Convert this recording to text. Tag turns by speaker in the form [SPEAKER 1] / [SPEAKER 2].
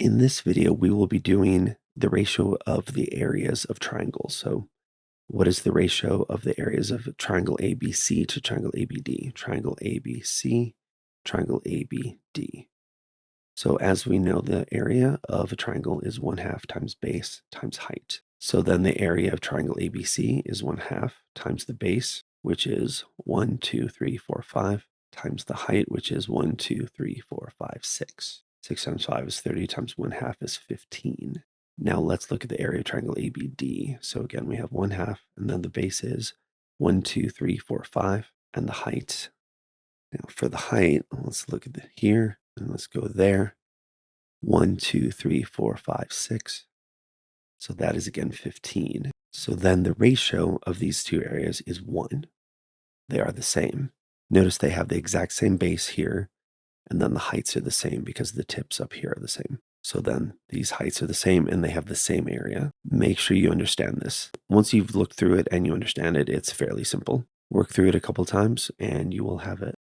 [SPEAKER 1] In this video, we will be doing the ratio of the areas of triangles. So what is the ratio of the areas of triangle ABC to triangle ABD? Triangle ABC, triangle ABD. So as we know, the area of a triangle is 1/2 times base times height. So then the area of triangle ABC is 1/2 times the base, which is 1, 2, 3, 4, 5, times the height, which is 1, 2, 3, 4, 5, 6. 6 times 5 is 30, times 1/2 is 15. Now let's look at the area of triangle ABD. So again, we have 1/2, and then the base is 1, 2, 3, 4, 5, and the height. Now for the height, let's look at here, and let's go there. 1, 2, 3, 4, 5, 6. So that is again 15. So then the ratio of these two areas is 1. They are the same. Notice they have the exact same base here, and then the heights are the same because the tips up here are the same. So then these heights are the same and they have the same area. Make sure you understand this. Once you've looked through it and you understand it, it's fairly simple. Work through it a couple times and you will have it